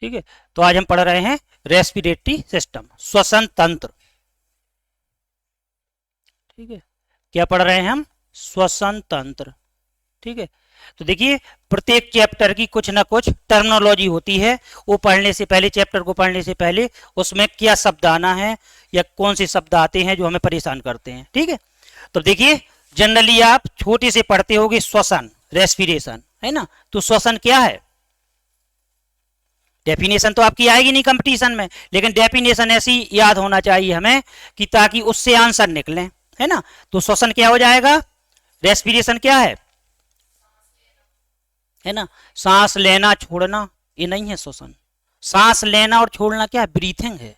ठीक है, तो आज हम पढ़ रहे हैं रेस्पिरेटरी सिस्टम, श्वसन तंत्र। ठीक है, क्या पढ़ रहे हैं हम? श्वसन तंत्र। ठीक है, तो देखिए प्रत्येक चैप्टर की कुछ ना कुछ टर्मिनोलॉजी होती है। वो पढ़ने से पहले, चैप्टर को पढ़ने से पहले उसमें क्या शब्द आना है या कौन से शब्द आते हैं जो हमें परेशान करते हैं। ठीक है, तो देखिए जनरली आप छोटे से पढ़ते होगे श्वसन, रेस्पिरेशन, है ना। तो श्वसन क्या है? डेफिनेशन तो आपकी आएगी नहीं कंपटीशन में, लेकिन डेफिनेशन ऐसी याद होना चाहिए हमें कि ताकि उससे आंसर निकले, है ना। तो श्वसन क्या हो जाएगा? रेस्पिरेशन क्या है ना, सांस लेना छोड़ना, ये नहीं है श्वसन। सांस लेना और छोड़ना क्या है? ब्रीथिंग है,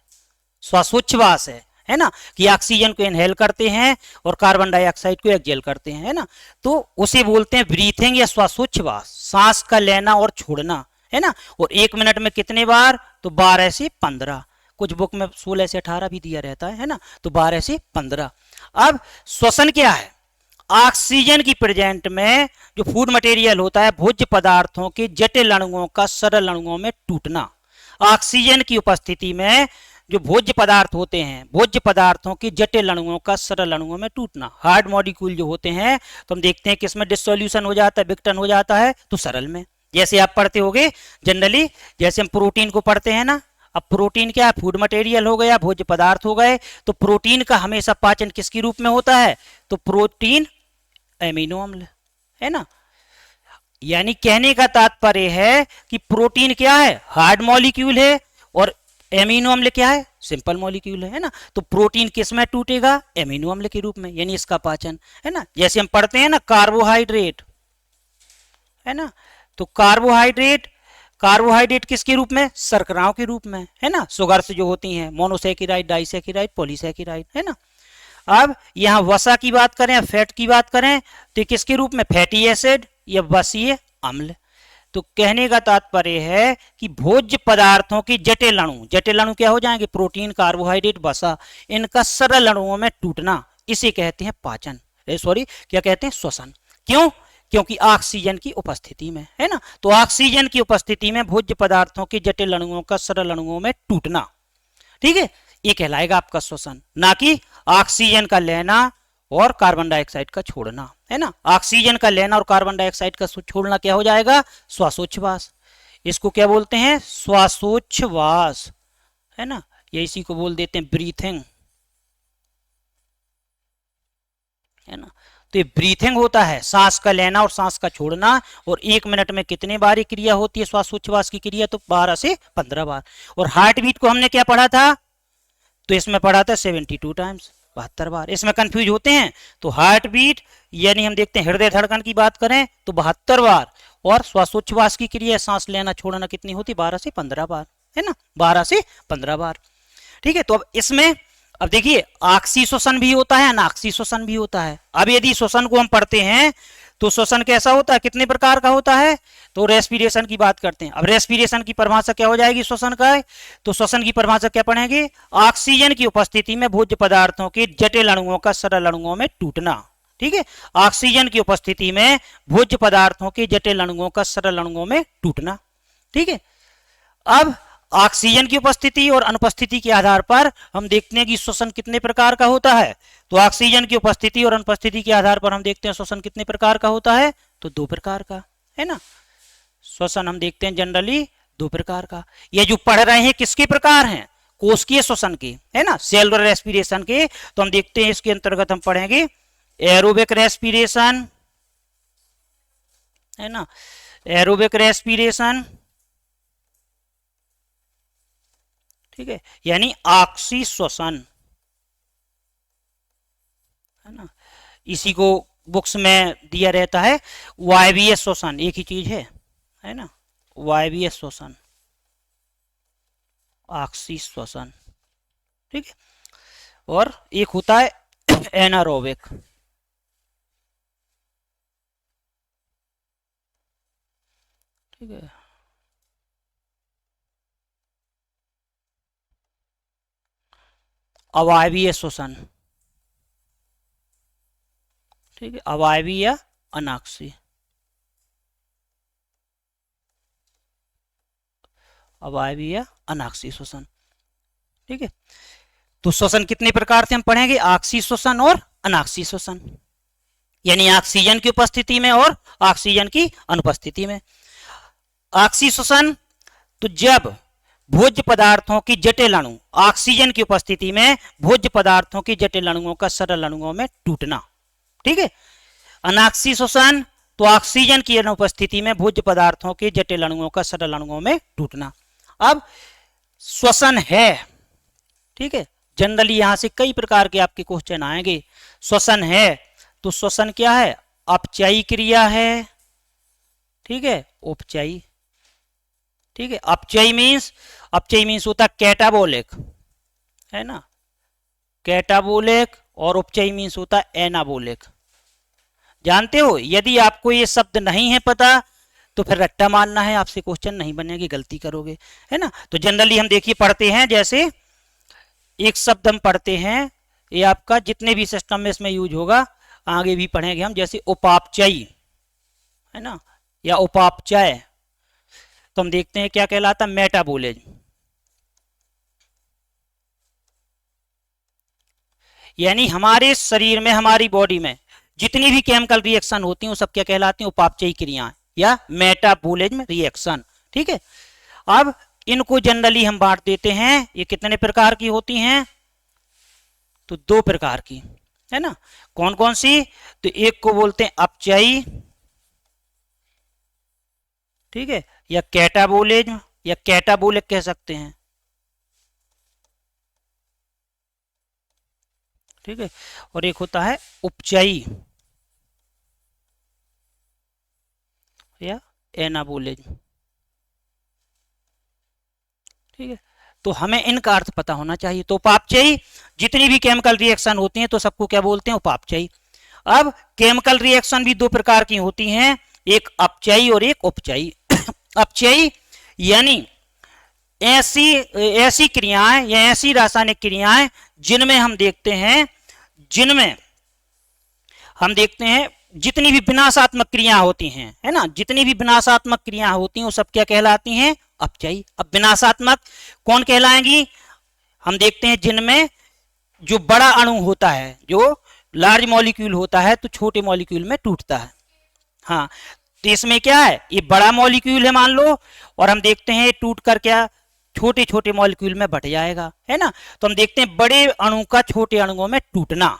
श्वासोच्छ्वास है ना, कि ऑक्सीजन को इनहेल करते हैं और कार्बन डाइऑक्साइड को एक्सहेल करते हैं, है ना। तो उसे बोलते हैं ब्रीथिंग या श्वासोच्छ्वास, सांस का लेना और छोड़ना, है ना। और 1 मिनट में कितने बार? तो 12 से 15, कुछ बुक में 16 से 18 भी दिया रहता है ना, तो 12 से 15। अब श्वसन क्या है? ऑक्सीजन की प्रेजेंट में जो फूड मटेरियल होता है, भोज्य पदार्थों के जटिल अणुओं का सरल अणुओं में टूटना। ऑक्सीजन की उपस्थिति में जो भोज्य पदार्थ होते हैं, भोज्य पदार्थों के जटिल अणुओं का सरल अणुओं में टूटना। हार्ड मॉलिक्यूल जो होते हैं तो हम देखते हैं किसमें डिसोल्यूशन हो जाता है, विघटन हो जाता है, तो सरल में। जैसे आप पढ़ते होगे जनरली, जैसे हम प्रोटीन को पढ़ते हैं ना। अब प्रोटीन क्या है? फूड मटेरियल हो गया, भोज्य पदार्थ हो गए। तो प्रोटीन का हमेशा पाचन किसके रूप में होता है? तो प्रोटीन एमिनो अम्ल, है ना। यानी कहने का तात्पर्य है कि प्रोटीन क्या है? हार्ड मॉलिक्यूल है, और एमिनो अम्ल क्या है? सिंपल मॉलिक्यूल है ना। तो प्रोटीन किस में टूटेगा? एमिनो अम्ल के रूप में, यानी इसका पाचन, है ना। जैसे हम पढ़ते हैं ना कार्बोहाइड्रेट, है ना। तो कार्बोहाइड्रेट, कार्बोहाइड्रेट किसके रूप में? शर्कराओं के रूप में, है ना। शुगर्स जो होती हैं, मोनोसैकेराइड, डाइसैकेराइड, पॉलीसैकेराइड, है ना। अब यहां वसा की बात करें, फैट की बात करें, तो किसके रूप में? फैटी एसिड या वसीय अम्ल। तो कहने का तात्पर्य है कि भोज्य पदार्थों की जटिल अणु, जटिल अणु क्या हो जाएंगे? प्रोटीन, कार्बोहाइड्रेट, वसा, इनका सरल अणुओं में टूटना, इसे कहते हैं पाचन, सॉरी क्या कहते हैं? श्वसन। क्यों? क्योंकि ऑक्सीजन की उपस्थिति में, है ना। तो ऑक्सीजन की उपस्थिति में भोज्य पदार्थों के जटिल अणुओं का सरल अणुओं में टूटना, ठीक है, ये कहलाएगा आपका श्वसन, ना कि ऑक्सीजन का लेना और कार्बन डाइऑक्साइड का छोड़ना, है ना। ऑक्सीजन का लेना और कार्बन डाइऑक्साइड का छोड़ना क्या हो जाएगा? श्वासोच्छ्वास। इसको क्या बोलते हैं? श्वासोच्छ्वास, है ना। ये इसी को बोल देते हैं ब्रीथिंग, है ना। तो ये ब्रीथिंग होता है, सांस का लेना और सांस का छोड़ना। और 1 मिनट में कितने बार ये क्रिया होती है श्वासोच्छ्वास की क्रिया? तो 12 से 15 बार। और हार्ट बीट को हमने क्या पढ़ा था? तो इसमें पढ़ा था 72 टाइम्स, 72 बार। इसमें कंफ्यूज होते हैं तो हार्ट बीट, यानी हम देखते हैं हृदय धड़कन की बात करें तो 72 बार, और श्वासोच्छ्वास की क्रिया सांस लेना छोड़ना कितनी होती? 12 से 15 बार, है ना, 12 से 15 बार। ठीक है, तो अब इसमें अब देखिए ऑक्सी श्वसन भी होता है, अनाक्सी श्वसन भी होता है। अब यदि श्वसन को हम पढ़ते हैं तो श्वसन कैसा होता है, कितने प्रकार का होता है? तो रेस्पिरेशन की बात करते हैं। अब रेस्पिरेशन की परिभाषा क्या हो जाएगी श्वसन का? तो श्वसन की परिभाषा क्या पढ़ेंगे? ऑक्सीजन की उपस्थिति में भोज्य पदार्थों के जटिल अणुओं का सरल अणुओं में टूटना। ठीक है, ऑक्सीजन की उपस्थिति में भोज्य पदार्थों के जटिल अणुओं का सरल अणुओं में टूटना। ठीक है, अब ऑक्सीजन की उपस्थिति और अनुपस्थिति के आधार पर हम देखते हैं कि श्वसन कितने प्रकार का होता है। तो ऑक्सीजन की उपस्थिति और अनुपस्थिति के आधार पर हम देखते हैं श्वसन कितने प्रकार का होता है? तो 2 प्रकार का, है ना। श्वसन हम देखते हैं जनरली 2 प्रकार का। ये जो पढ़ रहे हैं किसके प्रकार हैं? कोशिकीय श्वसन के, है ना, सेलुलर रेस्पिरेशन के। तो हम देखते हैं इसके अंतर्गत हम पढ़ेंगे एरोबिक रेस्पिरेशन, है ना, एरोबिक रेस्पिरेशन, ठीक है, यानी ऑक्सी श्वसन, है ना। इसी को बुक्स में दिया रहता है वायवीय श्वसन, एक ही चीज है ना, वायवीय श्वसन, ऑक्सी श्वसन, ठीक है। और एक होता है एनारोबिक, ठीक है। अवायवीय श्वसन, ठीक है, अवायवी या अनाक्सी। अब आए भी है अनाक्षी श्वसन। ठीक है, तो श्वसन कितने प्रकार से हम पढ़ेंगे, आक्षी श्वसन और अनाक्षी श्वसन, यानी ऑक्सीजन की उपस्थिति में और ऑक्सीजन की अनुपस्थिति में। आक्षी श्वसन, तो जब भोज्य पदार्थों की जटिल अणु ऑक्सीजन की उपस्थिति में भोज्य पदार्थों की जटिल अणुओं का सरल अणुओं में टूटना। ठीक है, अनाक्षी श्वसन, तो ऑक्सीजन की अनुपस्थिति में भोज्य पदार्थों के जटिल अणुओं का सरल अणुओं में टूटना। अब श्वसन है, ठीक है, जनरली यहां से कई प्रकार के आपके क्वेश्चन आएंगे। श्वसन है, तो श्वसन क्या है, अपचयी क्रिया है। ठीक है, उपचयी। ठीक है, अपचयी मीन्स होता कैटाबोलिक, है ना, कैटाबोलिक, और उपचयी मीन्स होता एनाबोलिक। जानते हो, यदि आपको ये शब्द नहीं है पता तो फिर रट्टा मारना है, आपसे क्वेश्चन नहीं बनेगी, गलती करोगे, है ना। तो जनरली हम देखिए पढ़ते हैं, जैसे एक शब्द हम पढ़ते हैं, ये आपका जितने भी सिस्टम में इसमें यूज होगा, आगे भी पढ़ेंगे हम, जैसे उपापचयी, है ना, या उपापचय, तो हम देखते हैं क्या कहलाता, मेटाबोलिज्म। यानी हमारे शरीर में, हमारी बॉडी में जितनी भी केमिकल रिएक्शन होती हैं वो सब क्या कहलाती हैं, उपापचयी क्रियाएं या मेटाबोलिज्म रिएक्शन। ठीक है, अब इनको जनरली हम बांट देते हैं, ये कितने प्रकार की होती हैं, तो 2 प्रकार की, है ना। कौन कौन सी, तो एक को बोलते हैं अपचयी, ठीक है, या कैटाबोलिज्म, या कैटाबोलिक कह सकते हैं। ठीक है, और एक होता है उपचयी या एनाबोलिज्म। ठीक है, तो हमें इनका अर्थ पता होना चाहिए। तो उपापचयी, जितनी भी केमिकल रिएक्शन होती हैं तो सबको क्या बोलते हैं, उपापचयी। अब केमिकल रिएक्शन भी 2 प्रकार की होती हैं, एक अपचयी और एक उपचयी। अपचयी यानी ऐसी क्रियाएं या ऐसी रासायनिक क्रियाएं जिनमें हम देखते हैं जितनी भी विनाशात्मक क्रिया होती हैं, है ना, जितनी भी विनाशात्मक क्रिया होती हैं वो सब क्या कहलाती हैं, अपचयी। अब विनाशात्मक कौन कहलाएंगी, हम देखते हैं जिनमें जो बड़ा अणु होता है, जो लार्ज मॉलिक्यूल होता है, तो छोटे मॉलिक्यूल में टूटता है। हाँ, तो इसमें क्या है, ये बड़ा मॉलिक्यूल है मान लो, और हम देखते हैं टूट कर क्या छोटे छोटे मॉलिक्यूल में बट जाएगा, है ना। तो हम देखते हैं बड़े अणु का छोटे अणुओं में टूटना,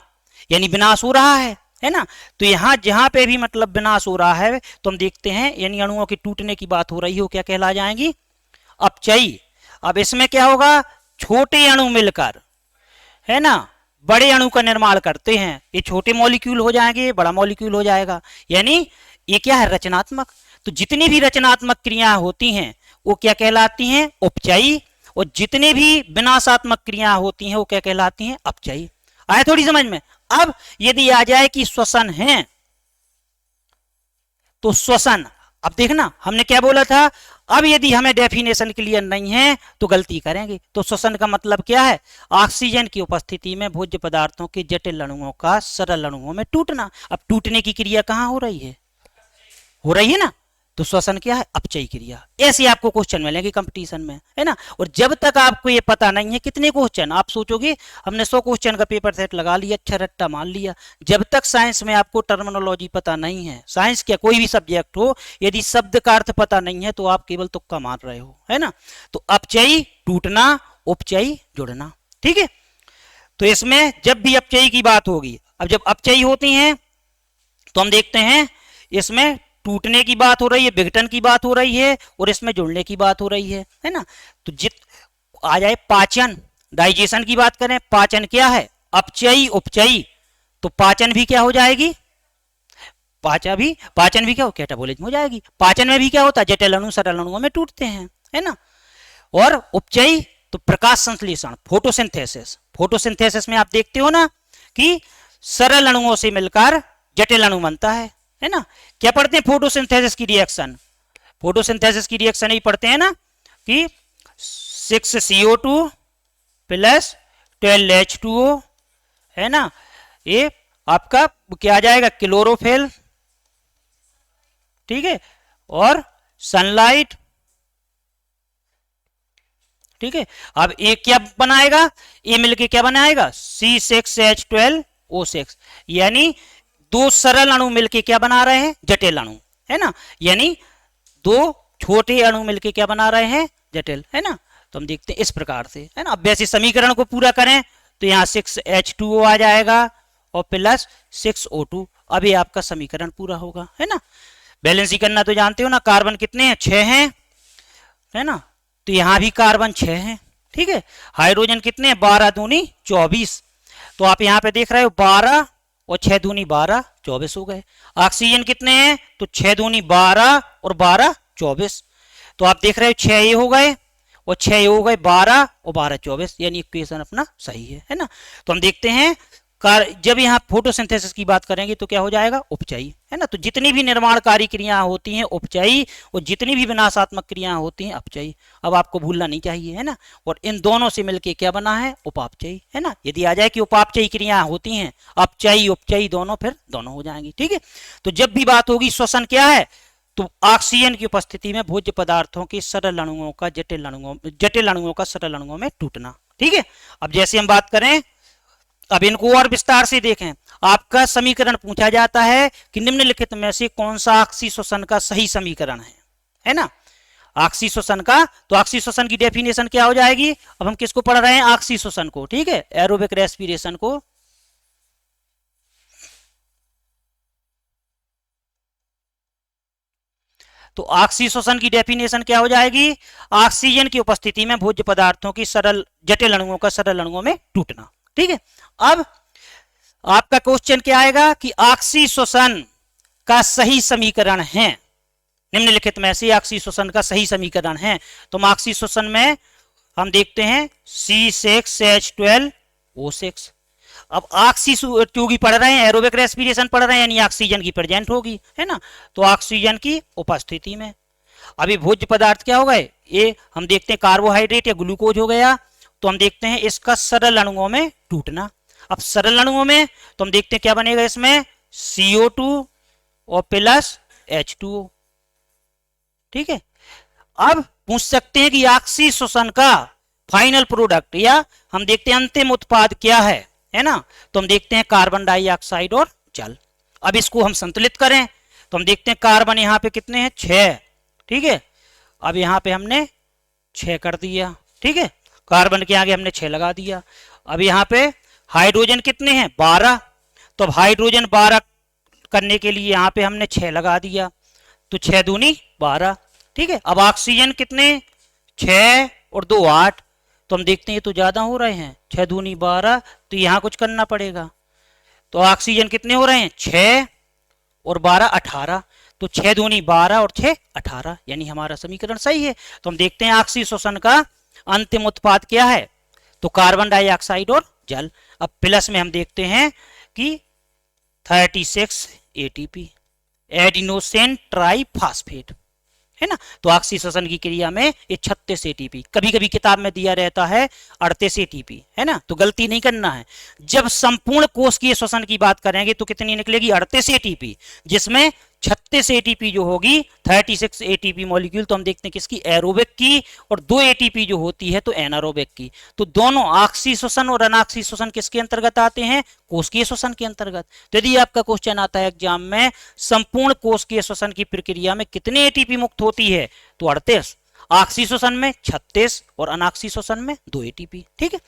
यानी विनाश हो रहा है ना। तो यहाँ जहां पे भी मतलब विनाश हो रहा है तो हम देखते हैं यानी अणुओं के टूटने की बात हो रही हो, क्या कहला जाएंगी, अपचयी। अब इसमें क्या होगा, छोटे अणु मिलकर, है ना, बड़े अणु का निर्माण करते हैं, ये छोटे मॉलिक्यूल हो जाएंगे, बड़ा मॉलिक्यूल हो जाएगा, यानी ये क्या है, रचनात्मक। तो जितनी भी रचनात्मक क्रियाएं होती हैं वो क्या कहलाती हैं, उपचयी, और जितने भी विनाशात्मक क्रियाएं होती हैं वो क्या कहलाती हैं, अपचयी। आए थोड़ी समझ में। अब यदि आ जाए कि श्वसन है, तो श्वसन, अब देखना हमने क्या बोला था, अब यदि हमें डेफिनेशन क्लियर नहीं है तो गलती करेंगे। तो श्वसन का मतलब क्या है, ऑक्सीजन की उपस्थिति में भोज्य पदार्थों के जटिल अणुओं का सरल अणुओं में टूटना। अब टूटने की क्रिया कहां हो रही है ना, तो श्वसन क्या है, अपचयी क्रिया। ऐसे आपको क्वेश्चन मिलेंगे कंपटीशन में, है ना। और जब तक आपको ये पता नहीं है, कितने क्वेश्चन आप सोचोगे हमने 100 क्वेश्चन का पेपर सेट लगा लिया, अच्छा रट्टा मान लिया। जब तक साइंस में आपको टर्मिनोलॉजी पता नहीं है, साइंस क्या कोई भी सब्जेक्ट हो, यदि शब्द का अर्थ पता नहीं है तो आप केवल तुक्का मार रहे हो, है ना। तो अपचयी टूटना, उपचयी जुड़ना, ठीक है। तो इसमें जब भी अपचयी की बात होगी, अब जब अपचयी होती हैं तो हम देखते हैं इसमें टूटने की बात हो रही है, विघटन की बात हो रही है, और इसमें जुड़ने की बात हो रही है ना। तो आ जाए पाचन, डाइजेशन की बात करें, पाचन क्या है, अपचयी उपचयी, तो पाचन भी क्या हो जाएगी, पाचन भी क्या हो, कैटाबोलिज्म हो जाएगी। पाचन में भी क्या होता है, जटिल अणु सरल अणुओं में टूटते हैं, है ना। और उपचयी तो प्रकाश संश्लेषण, फोटोसिंथेसिस में आप देखते हो ना कि सरल अणुओं से मिलकर जटिल अणु बनता है ना। क्या पढ़ते हैं, फोटोसिंथेसिस की रिएक्शन, फोटोसिंथेसिस की रिएक्शन ही पढ़ते हैं ना कि 6CO2 प्लस 12H2O, है ना। ये आपका क्या आ जाएगा, क्लोरोफिल, ठीक है, और सनलाइट ठीक है। अब ए क्या बनाएगा, ए मिलके क्या बनाएगा C6H12O6, यानी दो सरल अणु मिलके क्या बना रहे हैं, जटिल अणु, है ना। यानी दो छोटे अणु मिलके क्या बना रहे हैं, जटिल, है ना। तो हम देखते हैं इस प्रकार से, है ना। अब वैसे समीकरण को पूरा करें तो यहाँ 6H2O आ जाएगा और प्लस 6O2, अभी आपका समीकरण पूरा होगा, है ना। बैलेंस ही करना तो जानते हो ना, कार्बन कितने हैं, 6 हैं, है ना। तो यहां भी कार्बन 6 हैं, ठीक है। हाइड्रोजन कितने हैं, 12 दूनी 24, तो आप यहां पे देख रहे हो 12 और 6 दूनी 12, 24 हो गए। ऑक्सीजन कितने हैं, तो 6 दूनी 12 और 12 24, तो आप देख रहे हो 6 ये हो गए और 6 ये हो गए 12 और 12 24, यानी इक्वेशन अपना सही है ना। तो हम देखते हैं जब यहाँ फोटोसिंथेसिस की बात करेंगे तो क्या हो जाएगा, उपचयी, है ना। तो जितनी भी निर्माणकारी क्रियाएं होती हैं उपचयी, और जितनी भी विनाशात्मक क्रियाएं होती हैं अपचयी। अब आपको भूलना नहीं चाहिए, है ना। और इन दोनों से मिलके क्या बना है, उपापचयी, है ना। यदि आ जाए कि उपापचयी क्रियाएं होती हैं, अपचयी उपचयी दोनों, फिर दोनों हो जाएंगी, ठीक है। तो जब भी बात होगी श्वसन क्या है, तो ऑक्सीजन की उपस्थिति में भोज्य पदार्थों के सरल अणुओं का जटिल अणुओं का सरल अणुओं में टूटना, ठीक है। अब जैसे हम बात करें, अब इनको और विस्तार से देखें। आपका समीकरण पूछा जाता है कि निम्नलिखित में से कौन सा ऑक्सीश्वसन का सही समीकरण है ना। ऑक्सीश्वसन का, तो ऑक्सीश्वसन की डेफिनेशन क्या हो जाएगी, अब हम किसको पढ़ रहे हैं, ऑक्सीश्वसन को, ठीक है, एरोबिक रेस्पिरेशन को। तो ऑक्सीश्वसन की डेफिनेशन क्या हो जाएगी, ऑक्सीजन की उपस्थिति में भोज्य पदार्थों की जटिल अणुओं का सरल अणुओं में टूटना, ठीक है। अब आपका क्वेश्चन क्या आएगा कि ऑक्सीश्वसन का सही समीकरण है, निम्नलिखित में से ऑक्सीश्वसन का सही समीकरण है। तो ऑक्सीश्वसन में हम देखते हैं C6H12O6। अब ऑक्सीजन पढ़ रहे हैं, एरोबिक रेस्पिरेशन पढ़ रहे हैं, यानी ऑक्सीजन की प्रेजेंट होगी, है ना। तो ऑक्सीजन की उपस्थिति में अभी भोज्य पदार्थ क्या हो गए, ये हम देखते हैं कार्बोहाइड्रेट या ग्लूकोज हो गया। तो हम देखते हैं इसका सरल अणुओं में टूटना। अब सरल अणुओं में तो हम देखते हैं क्या बनेगा इसमें, CO2 और प्लस H2O, ठीक है। अब पूछ सकते हैं कि ऑक्सीश्वसन का फाइनल प्रोडक्ट, या हम देखते हैं अंतिम उत्पाद क्या है ना। तो हम देखते हैं कार्बन डाइऑक्साइड और जल। अब इसको हम संतुलित करें तो हम देखते हैं कार्बन यहाँ पे कितने हैं, 6, ठीक है। अब यहाँ पे हमने 6 कर दिया, ठीक है, कार्बन के आगे हमने 6 लगा दिया। अब यहाँ पे हाइड्रोजन कितने हैं, 12, तो अब हाइड्रोजन 12 करने के लिए यहाँ पे हमने 6 लगा दिया, तो 6 दूनी 12, ठीक है। अब ऑक्सीजन कितने, 6 और 2 8, तो हम देखते हैं ये तो ज्यादा हो रहे हैं, 6 दूनी 12, तो यहाँ कुछ करना पड़ेगा। तो ऑक्सीजन कितने हो रहे हैं, 6 और 12 18, तो 6 दूनी 12 और 6 18, यानी हमारा समीकरण सही है। तो हम देखते हैं ऑक्सीश्वसन का अंतिम उत्पाद क्या है, तो कार्बन डाइऑक्साइड और जल। अब प्लस में हम देखते हैं कि 36 ATP, एडिनोसिन ट्राइफॉस्फेट, है ना। तो ऑक्सीश्वसन की क्रिया में ये 36 ATP, कभी कभी किताब में दिया रहता है 38 ATP, है ना। तो गलती नहीं करना है। जब संपूर्ण कोशिकीय श्वसन की बात करेंगे तो कितनी निकलेगी, 38 ATP, जिसमें 36 ATP जो होगी 36 ATP मॉलिक्यूल, तो हम देखते हैं किसकी, एरोबिक की, और 2 ATP जो होती है तो एनारोबिक की। तो दोनों ऑक्सीश्वसन और अनऑक्सीश्वसन किसके अंतर्गत आते हैं, कोशिकीय श्वसन के अंतर्गत। तो यदि आपका क्वेश्चन आता है एग्जाम में, संपूर्ण कोशिकीय श्वसन की प्रक्रिया में कितने ATP मुक्त होती है, तो 38, ऑक्सीश्वसन में 36 और अनऑक्सीश्वसन में 2 ATP, ठीक है।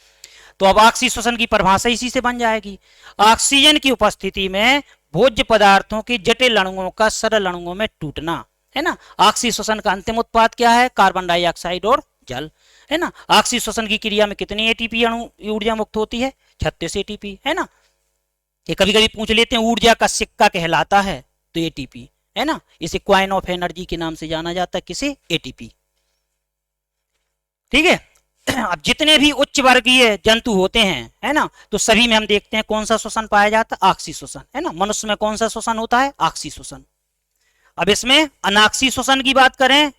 तो अब ऑक्सीश्वसन की परिभाषा इसी से बन जाएगी, ऑक्सीजन की उपस्थिति में भोज्य पदार्थों की जटिल अणुओं का सरल अणुओं में टूटना, है ना। ऑक्सीश्वसन का अंतिम उत्पाद क्या है, कार्बन डाइऑक्साइड और जल, है ना। ऑक्सीश्वसन की क्रिया में कितनी ATP अणु ऊर्जा मुक्त होती है, 36 ATP, है ना। ये कभी कभी पूछ लेते हैं ऊर्जा का सिक्का कहलाता है तो ATP, है ना। इसे क्वाइन ऑफ एनर्जी के नाम से जाना जाता है, किसे, ATP, ठीक है। अब जितने भी उच्च वर्गीय जंतु होते हैं, है ना, तो सभी में हम देखते हैं कौन सा श्वसन पाया जाता है, ऑक्सीश्वसन, है ना। मनुष्य में कौन सा श्वसन होता है, ऑक्सीश्वसन। अब इसमें अनऑक्सीश्वसन की बात करें,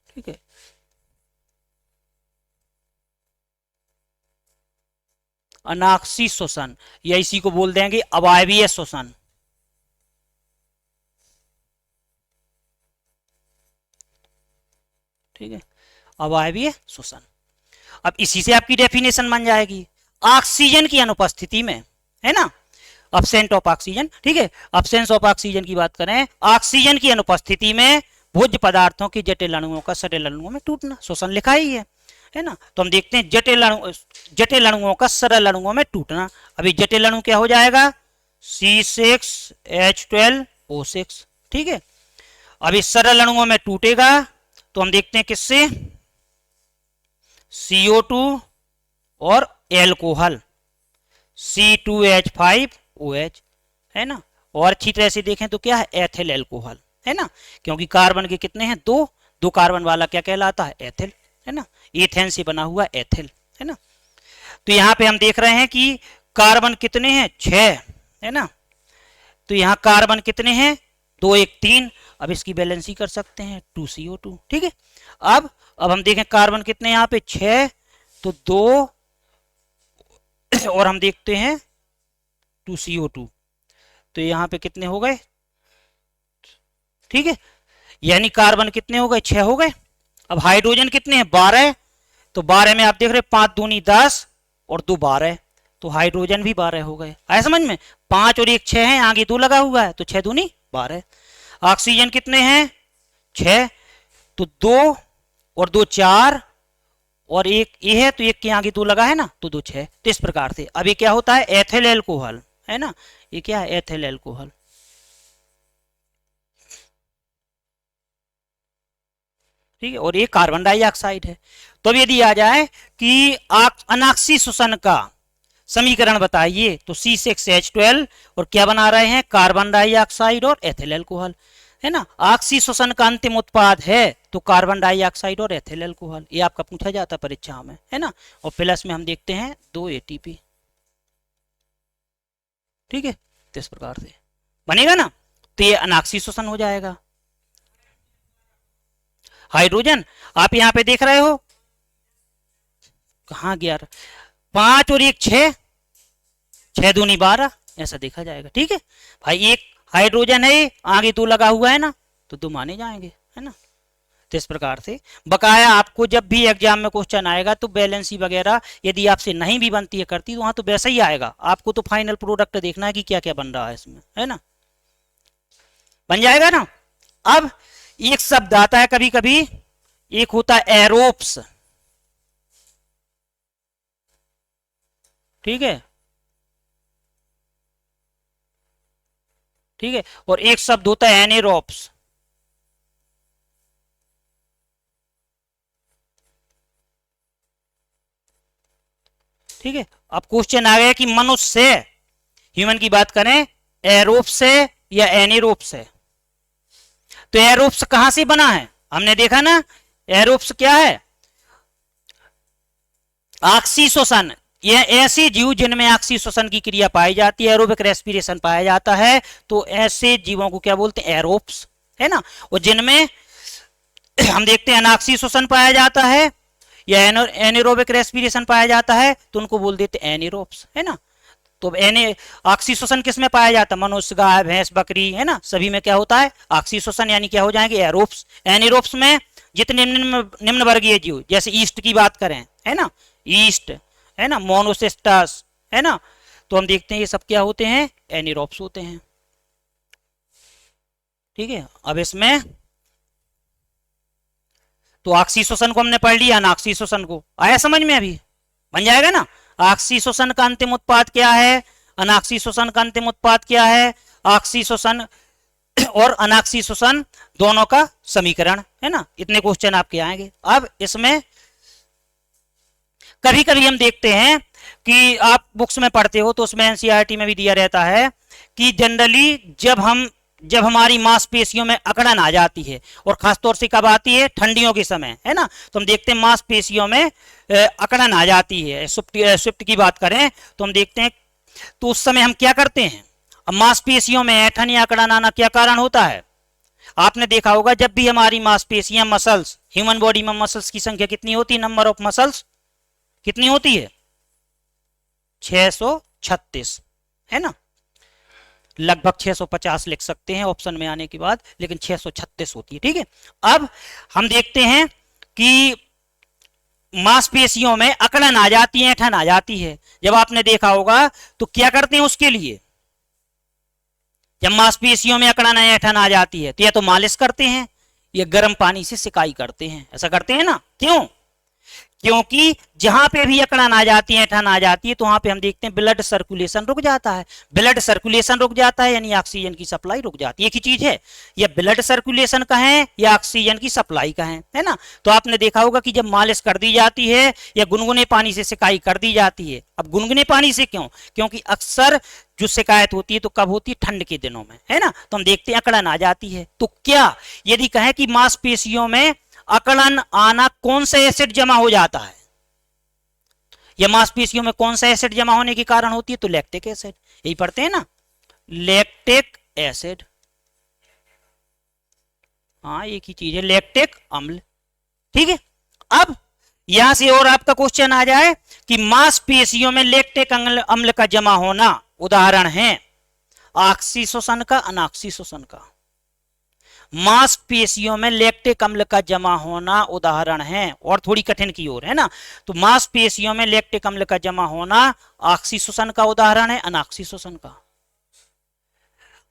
ठीक है, अनऑक्सीश्वसन या इसी को बोल देंगे अवायवीय श्वसन, ठीक है, अवायवीय श्वसन। अब इसी से आपकी डेफिनेशन बन जाएगी, ऑक्सीजन की अनुपस्थिति में, है ना, अब्सेंट ऑफ ऑक्सीजन, ठीक है, अब्सेंस ऑफ ऑक्सीजन की बात करें, ऑक्सीजन की अनुपस्थिति में भोज्य पदार्थों की जटिल अणुओं का सरल अणुओं में टूटना, श्वसन लिखा ही है ना। तो हम देखते हैं जटिल अणुओं का सरल अणुओं में टूटना। अभी जटिल अणु क्या हो जाएगा, C6H12O6, ठीक है। अभी सरल अणुओं में टूटेगा तो हम देखते हैं किससे, CO2 और एल्कोहल C2H5OH, है ना। और अच्छी तरह से देखें तो क्या है, एथिल एल्कोहल, है ना, क्योंकि कार्बन के कितने हैं, दो कार्बन वाला क्या कहलाता है, एथिल, है ना, एथेन से बना हुआ एथिल, है ना। तो यहाँ पे हम देख रहे हैं कि कार्बन कितने हैं, 6, है ना। तो यहाँ कार्बन कितने हैं, 2 1 3। अब इसकी बैलेंसी कर सकते हैं, 2CO2, ठीक है। अब हम देखें कार्बन कितने यहाँ पे, 6, तो 2 और हम देखते हैं 2CO2, तो यहाँ पे कितने हो गए, ठीक है, यानी कार्बन कितने हो गए, 6 हो गए। अब हाइड्रोजन कितने हैं, 12, तो 12 में आप देख रहे 5 दूनी 10 और 2 12, तो हाइड्रोजन भी 12 हो गए। आया समझ में, 5 और 1 6 है, आगे 2 लगा हुआ है, तो 6 दूनी 12। ऑक्सीजन कितने हैं, 6, तो 2 और 2 4 और 1 ये है, तो 1 के आगे 2 लगा है ना, तो 2 6। तो इस प्रकार से अब ये क्या होता है, एथिल एल्कोहल, है ना, ये क्या है, एथिल एल्कोहल, ठीक है। और ये कार्बन डाइऑक्साइड है। तो अब यदि आ जाए कि अनाक्सी श्वसन का समीकरण बताइए, तो C6H12 और क्या बना रहे हैं, कार्बन डाइऑक्साइड और एथिल एल्कोहल, है ना। ऑक्सी श्वसन का अंतिम उत्पाद है तो कार्बन डाइऑक्साइड और एथिल एल्कोहल, ये आपका पूछा जाता परीक्षा में, है ना। और प्लस में हम देखते हैं 2 ATP, ठीक है। तो इस प्रकार से बनेगा ना, तो ये अनाक्सी श्वसन हो जाएगा। हाइड्रोजन आप यहां पे देख रहे हो, कहां 11, 5 और 1 6, 6 दूनी 12, ऐसा देखा जाएगा, ठीक है भाई। एक हाइड्रोजन है, आगे 2 लगा हुआ है ना, तो 2 माने जाएंगे, है ना। तो इस प्रकार से बकाया आपको जब भी एग्जाम में क्वेश्चन आएगा तो बैलेंसी वगैरह यदि आपसे नहीं भी बनती है करती, तो वहां तो वैसा ही आएगा, आपको तो फाइनल प्रोडक्ट देखना है कि क्या क्या बन रहा है इसमें, है ना, बन जाएगा ना। अब एक शब्द आता है कभी कभी, एक होता है एरोप्स, ठीक है, ठीक है, और एक शब्द होता है एनेरोप्स, ठीक है। अब क्वेश्चन आ गया कि मनुष्य से, ह्यूमन की बात करें, एरोप्स से या एनेरोप्स है, तो एरोप्स कहां से बना है, हमने देखा ना, एरोप्स क्या है, ऑक्सी श्वसन, ये ऐसे जीव जिनमें ऑक्सी श्वसन की क्रिया पाई जाती है, एरोबिक रेस्पिरेशन पाया जाता है, तो ऐसे जीवों को क्या बोलते हैं, एरोप्स, है ना। और जिनमें हम देखते हैं अनाक्सी श्वसन पाया जाता है या एनेरोबिक रेस्पिरेशन पाया जाता है, तो उनको बोल देते हैं एनेरोप्स, है ना। तो ऑक्सी श्वसन किस में पाया जाता है, मनुष्य, गाय, भैंस, बकरी, है ना, सभी में क्या होता है ऑक्सी श्वसन, यानी क्या हो जाएंगे, एरोप्स। एनेरोप्स में जितने निम्न वर्गीय जीव, जैसे ईस्ट की बात करें, है ना, ईस्ट, है ना, मोनोसिस्टस, है ना, तो हम देखते हैं ये सब क्या होते हैं, एनेरोप्स होते हैं, ठीक है। अब इसमें तो ऑक्सी श्वसन को हमने पढ़ लिया, अनाक्सी श्वसन को आया समझ में, अभी बन जाएगा ना। ऑक्सी श्वसन का अंतिम उत्पाद क्या है, अनाक्सी श्वसन का अंतिम उत्पाद क्या है, ऑक्सी श्वसन और अनाक्सी श्वसन दोनों का समीकरण, है ना। इतने क्वेश्चन आपके आएंगे। अब इसमें कभी कभी हम देखते हैं कि आप बुक्स में पढ़ते हो तो उसमें एनसीईआरटी में भी दिया रहता है कि जनरली जब हमारी मांसपेशियों में अकड़न आ जाती है, और खासतौर से कब आती है, ठंडियों के समय, है ना, तो हम देखते हैं मांसपेशियों में अकड़न आ जाती है। स्विफ्ट की बात करें तो हम देखते हैं, तो उस समय हम क्या करते हैं, अब मांसपेशियों में ऐठन या अकड़न आना क्या कारण होता है, आपने देखा होगा जब भी हमारी मांसपेशियां, मसल्स, ह्यूमन बॉडी में मसल्स की संख्या कितनी होती है, नंबर ऑफ मसल्स कितनी होती है, 636, है ना, लगभग 650 लिख सकते हैं ऑप्शन में आने के बाद, लेकिन 636 होती है, ठीक है। अब हम देखते हैं कि मांसपेशियों में अकड़न आ जाती है, ऐंठन आ जाती है, जब आपने देखा होगा तो क्या करते हैं उसके लिए, जब मांसपेशियों में अकड़न ऐंठन आ जाती है तो या तो मालिश करते हैं या गर्म पानी से सिकाई करते हैं, ऐसा करते हैं ना। क्यों? क्योंकि जहां पे भी अकड़न आ जाती है, ऐंठन आ जाती है, तो वहां पे हम देखते हैं ब्लड सर्कुलेशन रुक जाता है। ब्लड सर्कुलेशन रुक जाता है यानी ऑक्सीजन की सप्लाई रुक जाती है। एक ही चीज है, या ब्लड सर्कुलेशन का है या ऑक्सीजन की सप्लाई का है ना। तो आपने देखा होगा कि जब मालिश कर दी जाती है या गुनगुने पानी से सिकाई कर दी जाती है। अब गुनगुने पानी से क्यों? क्योंकि अक्सर जो शिकायत होती है तो कब होती है? ठंड के दिनों में, है ना। तो हम देखते हैं अकड़न आ जाती है। तो क्या यदि कहें कि मांसपेशियों में अकड़न आना कौन सा एसिड जमा हो जाता है, या मांसपेशियों में कौन सा एसिड जमा होने के कारण होती है? तो लैक्टिक एसिड, यही पढ़ते हैं ना, लैक्टिक एसिड। हाँ एक ही चीज है, लैक्टिक अम्ल। ठीक है। अब यहां से और आपका क्वेश्चन आ जाए कि मांसपेशियों में लैक्टिक अम्ल का जमा होना उदाहरण है ऑक्सीशोषण का, अनॉक्सीशोषण का। मांसपेशियों में लैक्टिक अम्ल का जमा होना उदाहरण है, और थोड़ी कठिन की ओर, है ना। तो मांसपेशियों में लैक्टिक अम्ल का जमा होना ऑक्सीशोषण का उदाहरण है, अनॉक्सीशोषण का।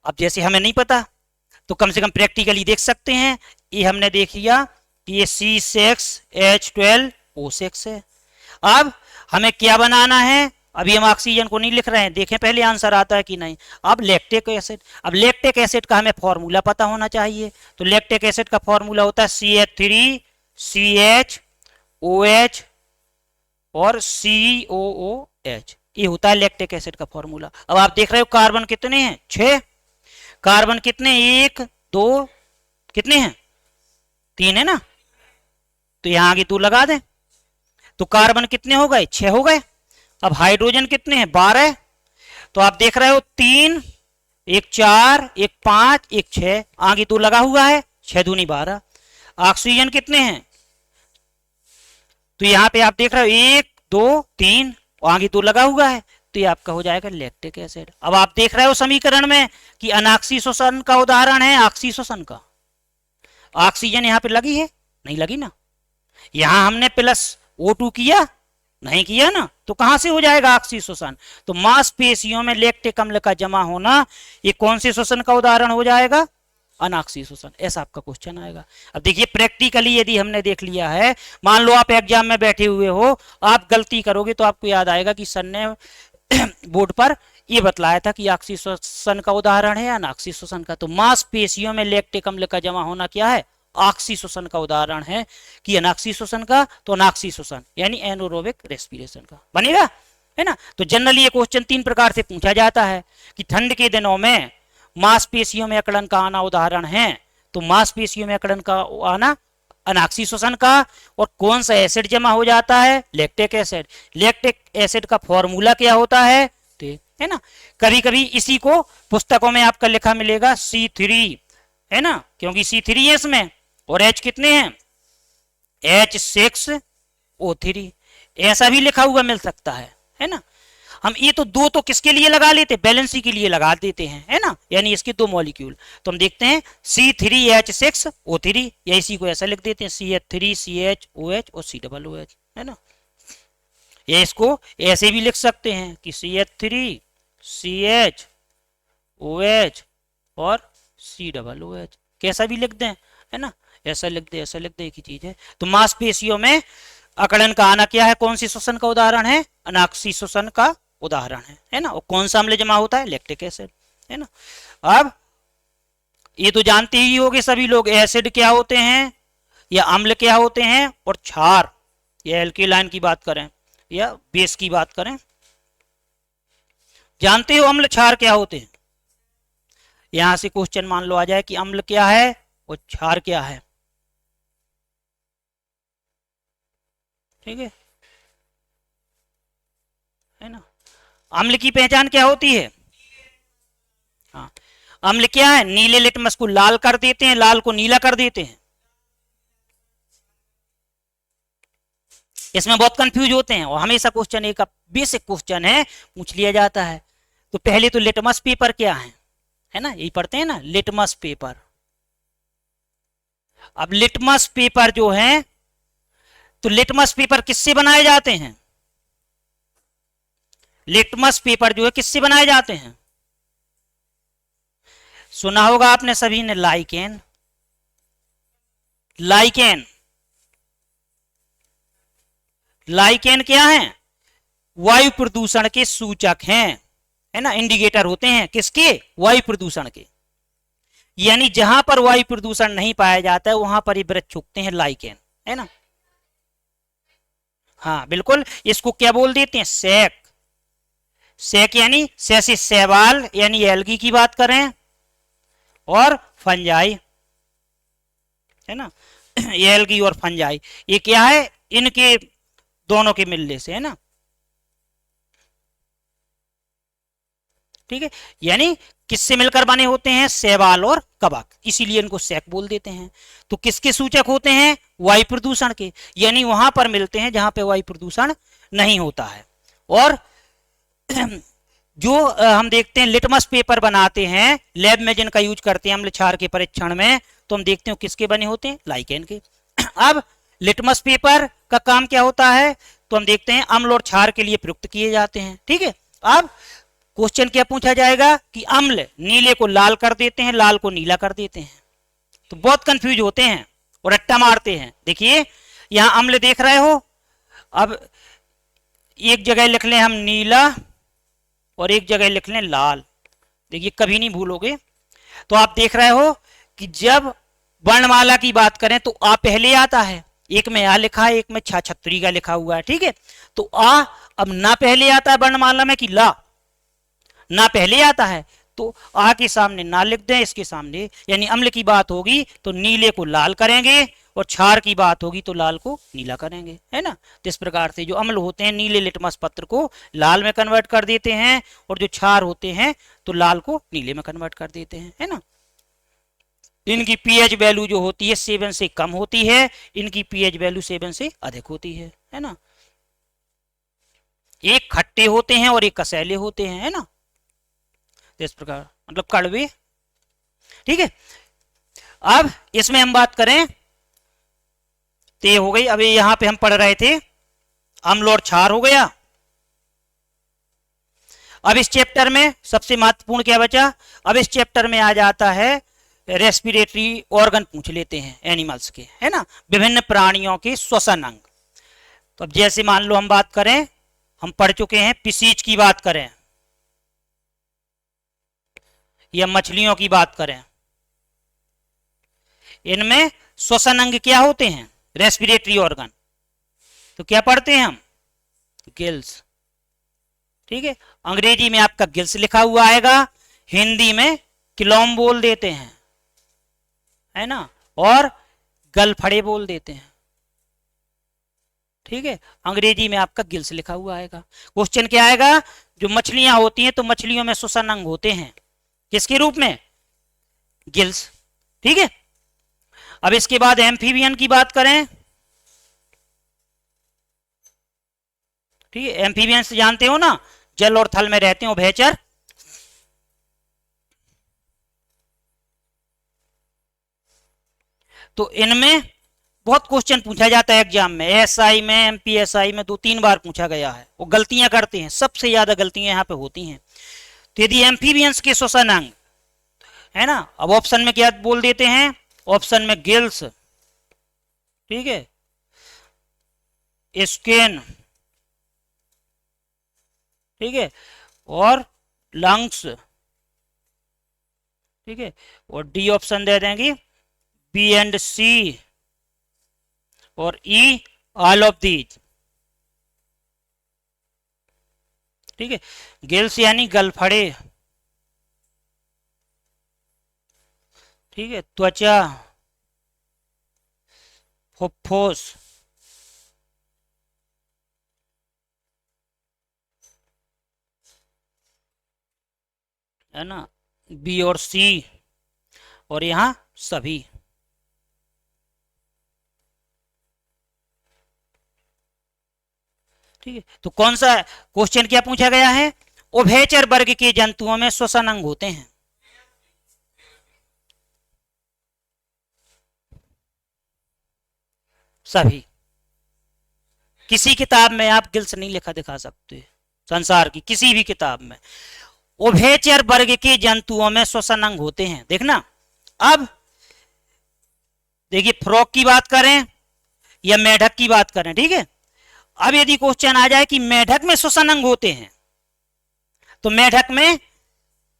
अब जैसे हमें नहीं पता तो कम से कम प्रैक्टिकली देख सकते हैं। ये हमने देख लिया कि ये C6H12O6 है। अब हमें क्या बनाना है? अभी हम ऑक्सीजन को नहीं लिख रहे हैं, देखें पहले आंसर आता है कि नहीं। अब लैक्टिक एसिड, अब लैक्टिक एसिड का हमें फॉर्मूला पता होना चाहिए। तो लैक्टिक एसिड का फॉर्मूला होता है CH3CHOH और COOH, ये होता है लैक्टिक एसिड का फॉर्मूला। अब आप देख रहे हो कार्बन कितने हैं? 6। कार्बन कितने? 1 2 कितने हैं? 3 है ना। तो यहां आगे 2 लगा दें तो कार्बन कितने हो गए? 6 हो गए। अब हाइड्रोजन कितने हैं? 12। तो आप देख रहे हो 3, 1 4, 1 5, 1 6, आगे 2 लगा हुआ है, 6 दूनी 12। ऑक्सीजन कितने हैं? तो यहां पे आप देख रहे हो 1 2 3, आगे 2 लगा हुआ है, तो ये आपका हो जाएगा लैक्टिक एसिड। अब आप देख रहे हो समीकरण में कि अनॉक्सीशोषण का उदाहरण है ऑक्सीशोषण का। ऑक्सीजन यहां पे लगी है? नहीं लगी ना। यहां हमने प्लस O2 किया? नहीं किया ना। तो कहां से हो जाएगा ऑक्सीशोषण? तो मांसपेशियों में लैक्टिक अम्ल का जमा होना ये कौन से शोषण का उदाहरण हो जाएगा? अनॉक्सीशोषण। ऐसा आपका क्वेश्चन आएगा। अब देखिए प्रैक्टिकली यदि हमने देख लिया है, मान लो आप एग्जाम में बैठे हुए हो, आप गलती करोगे तो आपको याद आएगा कि सर ने बोर्ड पर ये बतलाया था कि ऑक्सीशोषण का उदाहरण है अनॉक्सीशोषण का। तो मांसपेशियों में लैक्टिक अम्ल का जमा होना क्या है? ऑक्सीशोषण का उदाहरण है। कि अनॉक्सीशोषण का तो अनॉक्सीशोषण यानी एनारोबिक रेस्पिरेशन का बनेगा, है ना। तो जनरली ये क्वेश्चन 3 प्रकार से पूछा जाता है कि ठंड के दिनों में मांसपेशियों में अकड़न का आना उदाहरण है। तो मांसपेशियों में अकड़न का आना अनॉक्सीशोषण का, और कौन सा एसिड जमा हो जाता है? Lactic acid. लैक्टिक एसिड का फॉर्मूला क्या होता है? है ना। कभी कभी इसी को पुस्तकों में आपका लिखा मिलेगा C3, है ना, क्योंकि C3 है इसमें, और H कितने हैं? H6O3, ऐसा भी लिखा हुआ मिल सकता है ना। हम ये तो 2 तो किसके लिए लगा लेते? बैलेंसी के लिए लगा देते हैं, है ना, यानी इसके 2 मॉलिक्यूल। तो हम देखते हैं C3H6O3, या इसी को ऐसा लिख देते हैं CH3CHOH और COOH, है ना। या इसको ऐसे भी लिख सकते हैं कि CH3CHOH और COOH, कैसा भी लिख दें, है ना, ऐसा लिख दे, ऐसा लिख दे, एक ही चीज है। तो मांसपेशियों में अकड़न का आना क्या है? कौन सी शोषण का उदाहरण है? अनॉक्सीशोषण का उदाहरण है ना। और कौन सा अम्ल जमा होता है? लैक्टिक एसिड, है ना। अब ये तो जानते ही होंगे सभी लोग, एसिड क्या होते हैं या अम्ल क्या होते हैं, और क्षार या एल्केलाइन की बात करें या बेस की बात करें, जानते हो अम्ल क्षार क्या होते हैं? यहां से क्वेश्चन मान लो आ जाए कि अम्ल क्या है और क्षार क्या है। ठीक है ना। अम्ल की पहचान क्या होती है? हाँ, अम्ल क्या है? नीले लिटमस को लाल कर देते हैं, लाल को नीला कर देते हैं। इसमें बहुत कंफ्यूज होते हैं, और हमेशा क्वेश्चन एक बेसिक क्वेश्चन है, पूछ लिया जाता है। तो पहले तो लिटमस पेपर क्या है ना, यही पढ़ते हैं ना, लिटमस पेपर। अब लिटमस पेपर जो है तो लिटमस पेपर किससे बनाए जाते हैं? लिटमस पेपर जो है किससे बनाए जाते हैं? सुना होगा आपने सभी ने, लाइकेन। लाइकेन, लाइकेन क्या है? वायु प्रदूषण के सूचक हैं, है ना, इंडिकेटर होते हैं किसके? वायु प्रदूषण के। यानी जहां पर वायु प्रदूषण नहीं पाया जाता है वहां पर ये वृक्ष उगते हैं, लाइकेन, है ना। हाँ बिल्कुल, इसको क्या बोल देते हैं? सैक। सैक यानी से शैवाल यानी एल्गी की बात करें, और फंजाई, है ना, ये एल्गी और फंजाई, ये क्या है? इनके दोनों के मिलने से, है ना। ठीक है, यानी किससे मिलकर बने होते हैं? शैवाल और कवक, इसीलिए इनको सैक बोल देते हैं। तो किसके सूचक होते हैं? वायु प्रदूषण के, यानी वहां पर मिलते हैं जहां पे वायु प्रदूषण नहीं होता है। और जो हम देखते हैं लिटमस पेपर बनाते हैं लैब में, जिनका यूज करते हैं अम्ल क्षार के परीक्षण में, तो हम देखते हैं किसके बने होते हैं? लाइकेन के। अब लिटमस पेपर का काम क्या होता है? तो हम देखते हैं अम्ल और क्षार के लिए प्रयुक्त किए जाते हैं। ठीक है, अब क्वेश्चन क्या पूछा जाएगा कि अम्ल नीले को लाल कर देते हैं, लाल को नीला कर देते हैं। तो बहुत कंफ्यूज होते हैं और रट्टा मारते हैं। देखिए यहां अम्ल देख रहे हो, अब एक जगह लिख लें हम नीला और एक जगह लिख लें लाल। देखिए कभी नहीं भूलोगे। तो आप देख रहे हो कि जब वर्णमाला की बात करें तो आ पहले आता है, एक में आ लिखा है, एक में छा छतरी का लिखा हुआ है। ठीक है, तो आ अब ना पहले आता है वर्णमाला में कि ला? ना पहले आता है, तो आ के सामने ना लिख दें, इसके सामने, यानी अम्ल की बात होगी तो नीले को लाल करेंगे और क्षार की बात होगी तो लाल को नीला करेंगे, है ना। तो इस प्रकार से जो अम्ल होते हैं नीले लिटमस पत्र को लाल में कन्वर्ट कर देते हैं, और जो क्षार होते हैं तो लाल को नीले में कन्वर्ट कर देते हैं, है ना। इनकी पीएच वैल्यू जो होती है 7 से कम होती है, इनकी पीएच वैल्यू 7 से अधिक होती है ना। एक खट्टे होते हैं और एक कसैले होते हैं, है ना, इस प्रकार, मतलब कड़वे। ठीक है, अब इसमें हम बात करें तो ये हो गई। अभी यहां पे हम पढ़ रहे थे अम्ल और क्षार हो गया। अब इस चैप्टर में सबसे महत्वपूर्ण क्या बचा? अब इस चैप्टर में आ जाता है रेस्पिरेटरी ऑर्गन पूछ लेते हैं एनिमल्स के, है ना, विभिन्न प्राणियों के श्वसन अंग। तो अब जैसे मान लो हम बात करें, हम पढ़ चुके हैं पिसीज की बात करें या मछलियों की बात करें, इनमें श्वसन अंग क्या होते हैं? Respiratory organ. तो क्या पढ़ते हैं हम? गिल्स। ठीक है, अंग्रेजी में आपका गिल्स लिखा हुआ आएगा, हिंदी में क्लोम बोल देते हैं, है ना, और गलफड़े बोल देते हैं। ठीक है, अंग्रेजी में आपका गिल्स लिखा हुआ आएगा। क्वेश्चन क्या आएगा? जो मछलियां होती हैं तो मछलियों में श्वसन अंग होते हैं किसके रूप में? गिल्स। ठीक है, अब इसके बाद एम्फीबियन की बात करें। ठीक है, एम्फीबियंस जानते हो ना, जल और थल में रहते हैं, उभयचर। तो इनमें बहुत क्वेश्चन पूछा जाता है एग्जाम में, एसआई में, एमपीएसआई में 2-3 बार पूछा गया है। वो गलतियां करते हैं, सबसे ज्यादा गलतियां यहाँ पे होती हैं। तो यदि एम्फीबियंस के श्वसन अंग, है ना, अब ऑप्शन में क्या बोल देते हैं? ऑप्शन में गिल्स, ठीक है, स्किन, ठीक है, और लंग्स, ठीक है, और डी ऑप्शन दे देंगे, बी एंड सी, और ई ऑल ऑफ दीज। ठीक है, गिल्स यानी गलफड़े, ठीक है, त्वचा, फुफ्फुस, है ना, बी और सी, और यहां सभी। ठीक है, तो कौन सा क्वेश्चन क्या पूछा गया है? उभयचर वर्ग के जंतुओं में श्वसन अंग होते हैं। सभी। किसी किताब में आप गिल्स नहीं लिखा दिखा सकते, संसार की किसी भी किताब में। उभयचर वर्ग के जंतुओं में श्वसन अंग होते हैं। देखना, अब देखिए फ्रॉग की बात करें या मेढक की बात करें, ठीक है। अब यदि क्वेश्चन आ जाए कि मेढक में श्वसन अंग होते हैं, तो मेढक में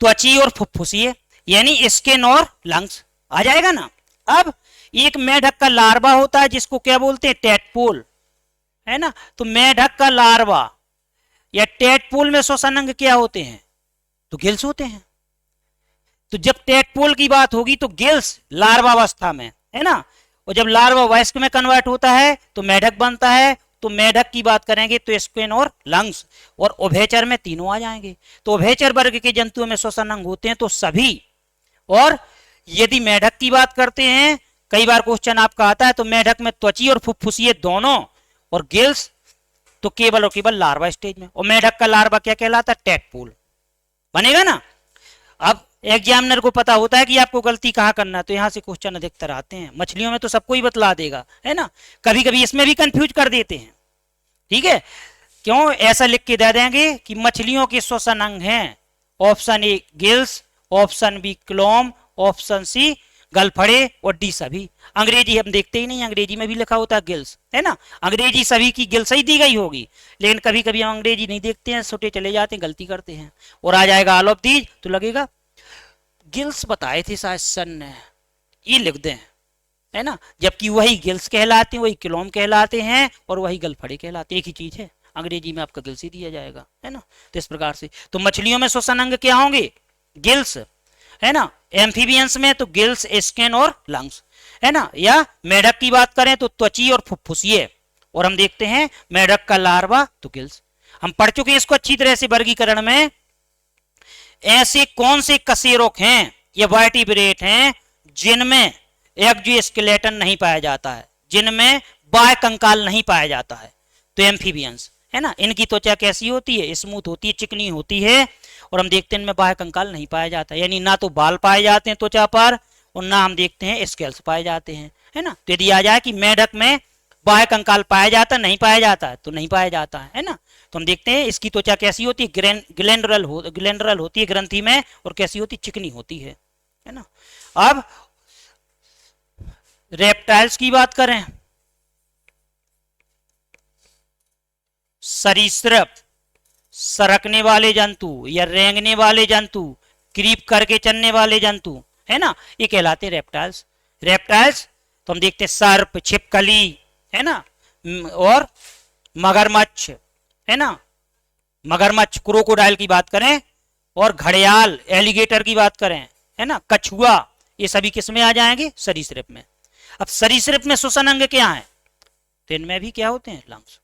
त्वची और फुफ्फुसीय यानी स्किन और लंग्स आ जाएगा ना। अब एक मेढक का लार्वा होता है जिसको क्या बोलते हैं, टेडपोल, है ना। तो मेढक का लार्वा या टेडपोल में श्वसन अंग क्या होते हैं, तो गिल्स होते हैं। तो जब टेडपोल की बात होगी तो गिल्स लार्वा अवस्था में, है ना, और जब लार्वा वयस्क में कन्वर्ट होता है तो मेढक बनता है। तो मेढक की बात करेंगे तो स्क्विन और लंग्स, और उभयचर में तीनों आ जाएंगे। तो उभयचर वर्ग के जंतुओं में श्वसन अंग होते हैं तो सभी। और यदि मेढक की बात करते हैं, कई बार क्वेश्चन आपका आता है, तो मेढक में त्वची और फुफ्फुसीय दोनों, और गिल्स तो केवल और केवल लार्वा स्टेज में। और मेढक का लार्वा क्या कहलाता है, टेडपोल बनेगा ना। अब एग्जामिनर को पता होता है कि आपको गलती कहाँ करना है, तो यहां से क्वेश्चन अधिकतर आते हैं। मछलियों में तो सबको ही बतला देगा, है ना, कभी कभी इसमें भी कंफ्यूज कर देते हैं, ठीक है। क्यों ऐसा लिख के दे देंगे कि मछलियों के श्वसन अंग हैं, option A gills, option B क्लोम, ऑप्शन सी गलफड़े, और डी सभी। अंग्रेजी हम देखते ही नहीं, अंग्रेजी में भी लिखा होता है गिल्स, है ना। अंग्रेजी सभी की गिल्स ही दी गई होगी, लेकिन कभी कभी हम अंग्रेजी नहीं देखते हैं, छोटे चले जाते हैं, गलती करते हैं, और आ जाएगा ऑल ऑफ दीज, तो लगेगा गिल्स बताए थे शायद सन ने, ये लिख दें, है ना। जबकि वही गिल्स कहलाते हैं, वही क्लोम कहलाते हैं, और वही गलफड़े कहलाते हैं, एक ही चीज है। अंग्रेजी में आपका गिल्स ही दिया जाएगा, है ना। तो इस प्रकार से तो मछलियों में श्वसन अंग क्या होंगे, गिल्स, है ना। एम्फीबियंस में तो गिल्स, स्किन और लंग्स, है ना। या मेढक की बात करें तो त्वची और फुफ्फुसीय, और हम देखते हैं मेढक का लार्वा तो गिल्स। हम पढ़ चुके हैं इसको अच्छी तरह से वर्गीकरण में। ऐसे कौन से कशेरुक हैं या वर्टिब्रेट हैं जिनमें एक्सोस्केलेटन नहीं पाया जाता है, जिनमें बाह्य कंकाल नहीं पाया जाता है, तो एम्फीबियंस, है ना। इनकी त्वचा कैसी होती है, स्मूथ होती है, चिकनी होती है, और हम देखते हैं इनमें बाह्य कंकाल नहीं पाया जाता, यानी ना तो बाल पाए जाते हैं त्वचा पर, और ना हम देखते हैं स्केल्स पाए जाते हैं, है ना। तो यदि आ जाए कि मेढक में बाह्य कंकाल पाया जाता है, नहीं पाया जाता है, तो नहीं पाया जाता है ना। तो हम देखते हैं इसकी त्वचा कैसी होती है, ग्लैंडरल होती है ग्रंथि में, और कैसी होती है, चिकनी होती है ना। अब रेप्टाइल्स की बात करें, सरीसृप, सरकने वाले जंतु या रेंगने वाले जंतु, क्रीप करके चलने वाले जंतु, है ना, ये कहलाते रेप्टाइल्स। रेप्टाइल्स तो हम देखते हैं सर्प, छिपकली, है ना, और मगरमच्छ, है ना, मगरमच्छ क्रोकोडाइल की बात करें, और घड़ियाल एलिगेटर की बात करें, है ना, कछुआ, ये सभी किस में आ जाएंगे, सरीसृप में। अब सरीसृप में श्वसन अंग क्या है, तो इनमें भी क्या होते हैं, लंग्स।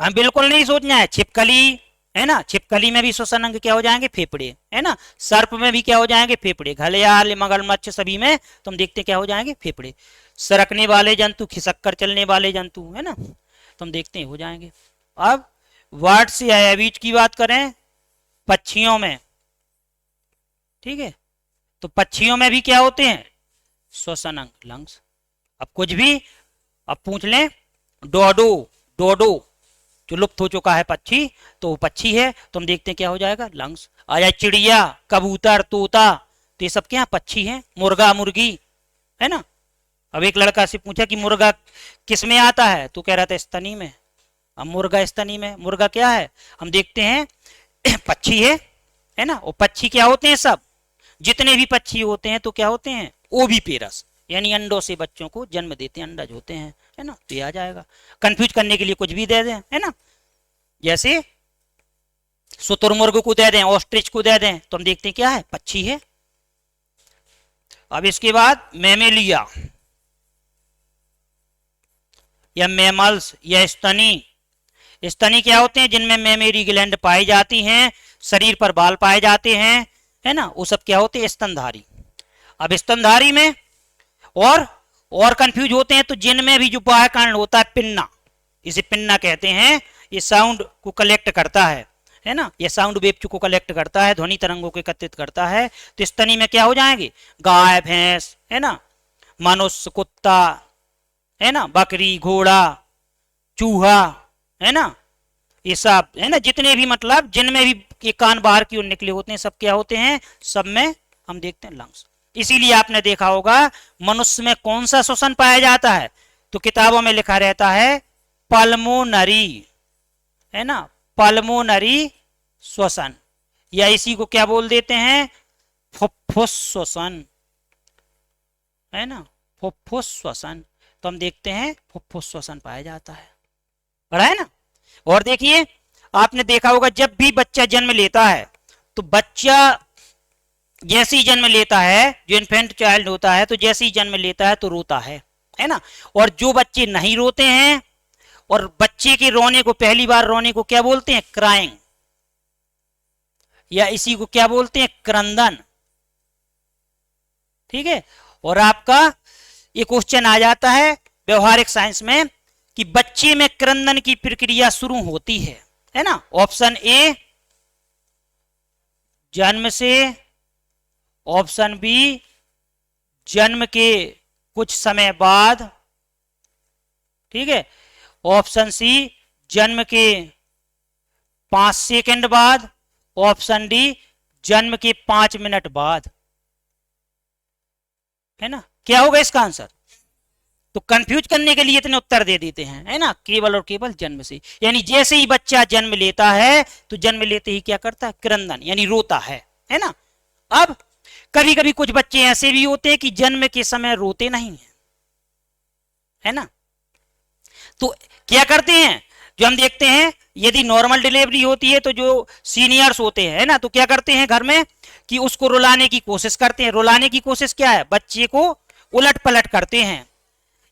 हम बिल्कुल नहीं सोचना है, छिपकली, है ना, छिपकली में भी श्वसन अंग क्या हो जाएंगे, फेफड़े, है ना। सर्प में भी क्या हो जाएंगे, फेफड़े। घड़ियाल, मगरमच्छ सभी में तो हम देखते क्या हो जाएंगे, फेफड़े। सरकने वाले जंतु, खिसक कर चलने वाले जंतु, है ना, तो हम देखते हैं हो जाएंगे। अब बर्ड्स या एविज की बात करें, पक्षियों में, ठीक है, तो पक्षियों में भी क्या होते हैं, श्वसन अंग, लंग्स। अब कुछ भी अब पूछ लें, डोडो जो लुप्त हो चुका है पक्षी, तो वो पक्षी है, तो हम देखते हैं क्या हो जाएगा, लंग्स। आ जाए चिड़िया, कबूतर, तोता, तो ये सब क्या पक्षी हैं। मुर्गा, मुर्गी, है ना। अब एक लड़का से पूछा कि मुर्गा किस में आता है, तो कह रहा था स्तनी में। अब मुर्गा स्तनी में, मुर्गा क्या है, हम देखते हैं पक्षी है ना। और पक्षी क्या होते हैं, सब जितने भी पक्षी होते हैं तो क्या होते हैं, ओविपेरस, यानी अंडों से बच्चों को जन्म देते हैं, अंडज होते हैं, है ना। तो ये आ जाएगा। कंफ्यूज करने के लिए कुछ भी दे दें, है ना, जैसे शुतुरमुर्ग को दे दें, ऑस्ट्रिच को दे दें, तो हम देखते हैं क्या है, पक्षी है। अब इसके बाद मैमेलिया या मैमल्स या स्तनी। स्तनी क्या होते हैं, जिनमें मैमेरी ग्लैंड पाई जाती हैं, शरीर पर बाल पाए जाते हैं, है ना, वो सब क्या होते हैं, स्तनधारी। अब स्तनधारी में और कंफ्यूज होते हैं, तो जिनमें भी जो बाह्य कारण होता है, पिन्ना, इसे पिन्ना कहते हैं, ये साउंड को कलेक्ट करता है ना, ये साउंड वेव को कलेक्ट करता है, ध्वनि तरंगों को एकत्रित करता है। तो स्तनी में क्या हो जाएंगे, गाय, भैंस, है ना, मनुष्य, कुत्ता, है ना, बकरी, घोड़ा, चूहा, है ना, ये सब है ना, जितने भी मतलब जिनमें भी ये कान बाहर की ओर निकले होते हैं सब क्या होते हैं, सब में हम देखते हैं लंग्स। इसीलिए आपने देखा होगा मनुष्य में कौन सा श्वसन पाया जाता है, तो किताबों में लिखा रहता है पल्मोनरी, है ना, पल्मोनरी श्वसन, या इसी को क्या बोल देते हैं, फुफ्फुस श्वसन, है ना, फुफ्फुस श्वसन। तो हम देखते हैं फुफ्फुस श्वसन पाया जाता है, पढ़ा है ना। और देखिए आपने देखा होगा जब भी बच्चा जन्म लेता है तो बच्चा जैसे ही जन्म लेता है, जो इन्फेंट चाइल्ड होता है, तो जैसे ही जन्म लेता है तो रोता है ना। और जो बच्चे नहीं रोते हैं, और बच्चे के रोने को, पहली बार रोने को क्या बोलते हैं, क्राइंग, या इसी को क्या बोलते हैं, क्रंदन, ठीक है। और आपका ये क्वेश्चन आ जाता है व्यवहारिक साइंस में कि बच्चे में क्रंदन की प्रक्रिया शुरू होती है ना। ऑप्शन ए जन्म से, ऑप्शन बी जन्म के कुछ समय बाद, ठीक है, ऑप्शन सी जन्म के 5 सेकंड बाद, ऑप्शन डी जन्म के 5 मिनट बाद, है ना। क्या होगा इसका आंसर, तो कंफ्यूज करने के लिए इतने उत्तर दे देते हैं, है ना, केवल और केवल जन्म से, यानी जैसे ही बच्चा जन्म लेता है तो जन्म लेते ही क्या करता है, क्रंदन, यानी रोता है ना। अब कभी कभी कुछ बच्चे ऐसे भी होते हैं कि जन्म के समय रोते नहीं है ना, तो क्या करते हैं, जो हम देखते हैं यदि नॉर्मल डिलीवरी होती है तो जो सीनियर्स होते हैं, है ना, तो क्या करते हैं घर में कि उसको रुलाने की कोशिश करते हैं। रुलाने की कोशिश क्या है, बच्चे को उलट पलट करते हैं।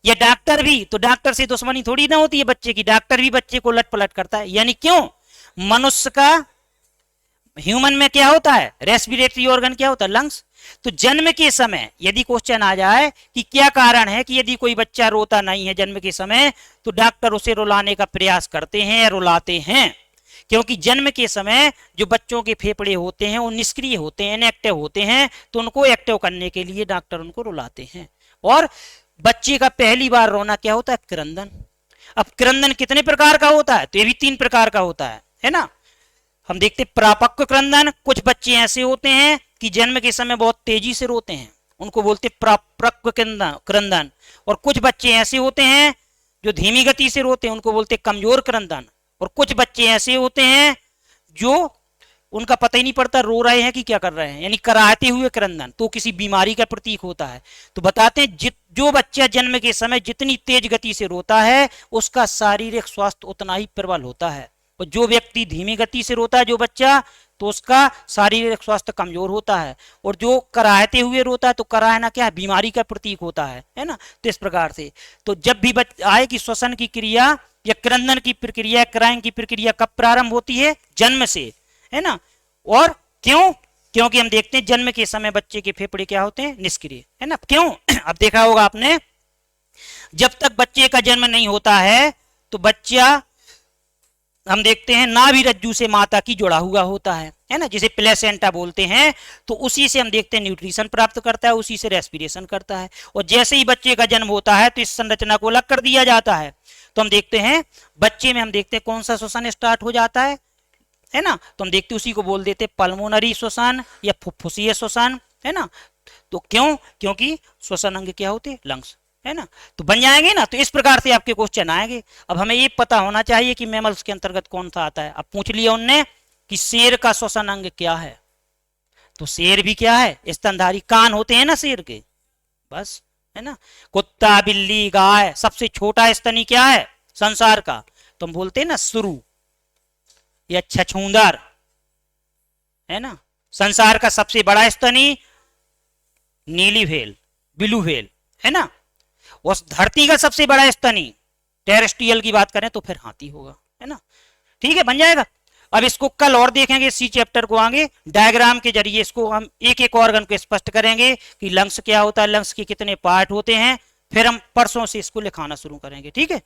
ये डॉक्टर भी, तो डॉक्टर से दुश्मनी थोड़ी ना होती है बच्चे की, डॉक्टर भी बच्चे को उलट पलट करता है। यानी क्यों, मनुष्य का, ह्यूमन में क्या होता है, रेस्पिरेटरी ऑर्गन क्या होता है, लंग्स। तो जन्म के समय यदि क्वेश्चन आ जाए कि क्या कारण है कि यदि कोई बच्चा रोता नहीं है जन्म के समय, तो डॉक्टर उसे रुलाने का प्रयास करते हैं, रुलाते हैं, क्योंकि जन्म के समय जो बच्चों के फेफड़े होते हैं वो निष्क्रिय होते हैं, इनएक्टिव होते हैं, तो उनको एक्टिव करने के लिए डॉक्टर उनको रुलाते हैं। और बच्चे का पहली बार रोना क्या होता है, क्रंदन। अब क्रंदन कितने प्रकार का होता है, तो ये भी 3 प्रकार का होता है ना। हम देखते प्रापक्व क्रंदन, कुछ बच्चे ऐसे होते हैं कि जन्म के समय बहुत तेजी से रोते हैं, उनको बोलते प्रापक्व क्रंदन। और कुछ बच्चे ऐसे होते हैं जो धीमी गति से रोते हैं, उनको बोलते कमजोर क्रंदन। और कुछ बच्चे ऐसे होते हैं जो उनका पता ही नहीं पड़ता रो रहे हैं कि क्या कर रहे हैं, यानी कराहते हुए क्रंदन, तो किसी बीमारी का प्रतीक होता है। तो बताते हैं जो बच्चा जन्म के समय जितनी तेज गति से रोता है उसका शारीरिक स्वास्थ्य उतना ही प्रबल होता है, और जो व्यक्ति धीमी गति से रोता है जो बच्चा, तो उसका शारीरिक स्वास्थ्य कमजोर होता है। और जो कराहते हुए रोता है, तो कराहना क्या है, बीमारी का प्रतीक होता है ना। तो इस प्रकार से तो जब भी आए कि श्वसन की क्रिया या क्रंदन की प्रक्रिया, क्राइंग की प्रक्रिया कब प्रारंभ होती है, जन्म से, है ना। और क्यों, क्योंकि हम देखते हैं जन्म के समय बच्चे के फेफड़े क्या होते हैं, निष्क्रिय, है ना। क्यों, अब देखा होगा आपने, जब तक बच्चे का जन्म नहीं होता है तो बच्चा, हम देखते हैं नाभि रज्जु से माता की जुड़ा हुआ होता है ना, जिसे प्लेसेंटा बोलते हैं। तो उसी से हम देखते हैं न्यूट्रिशन प्राप्त करता है, उसी से रेस्पिरेशन करता है। और जैसे ही बच्चे का जन्म होता है तो इस संरचना को अलग कर दिया जाता है। तो हम देखते हैं बच्चे में, हम देखते हैं कौन सा श्वसन स्टार्ट हो जाता है ना, तो हम देखते हैं उसी को बोल देते हैं पल्मोनरी श्वसन या फुफ्फुसीय श्वसन, है ना। तो क्यों, क्योंकि श्वसन अंग क्या होते हैं, लंग्स, है ना। तो बन जाएंगे ना, तो इस प्रकार से आपके क्वेश्चन आएंगे। अब हमें ये पता होना चाहिए कि मैमल्स के अंतर्गत कौन सा आता है। अब पूछ लिया उनने कि शेर का श्वसन अंग क्या है, तो शेर भी क्या है, स्तनधारी, कान होते हैं ना शेर के, बस, है ना। कुत्ता, बिल्ली, गाय, सबसे छोटा स्तनी क्या है संसार का, तो हम बोलते हैं ना शुरू या छछूंदर, है ना। संसार का सबसे बड़ा स्तनी नीली व्हेल, ब्लू व्हेल, है ना। उस धरती का सबसे बड़ा स्तनी टेरेस्ट्रियल की बात करें तो फिर हाथी होगा, है ना। ठीक है, बन जाएगा। अब इसको कल और देखेंगे, सी चैप्टर को आगे डायग्राम के जरिए इसको हम एक एक ऑर्गन को स्पष्ट करेंगे कि लंग्स क्या होता है, लंग्स के कितने पार्ट होते हैं, फिर हम परसों से इसको लिखाना शुरू करेंगे। ठीक है।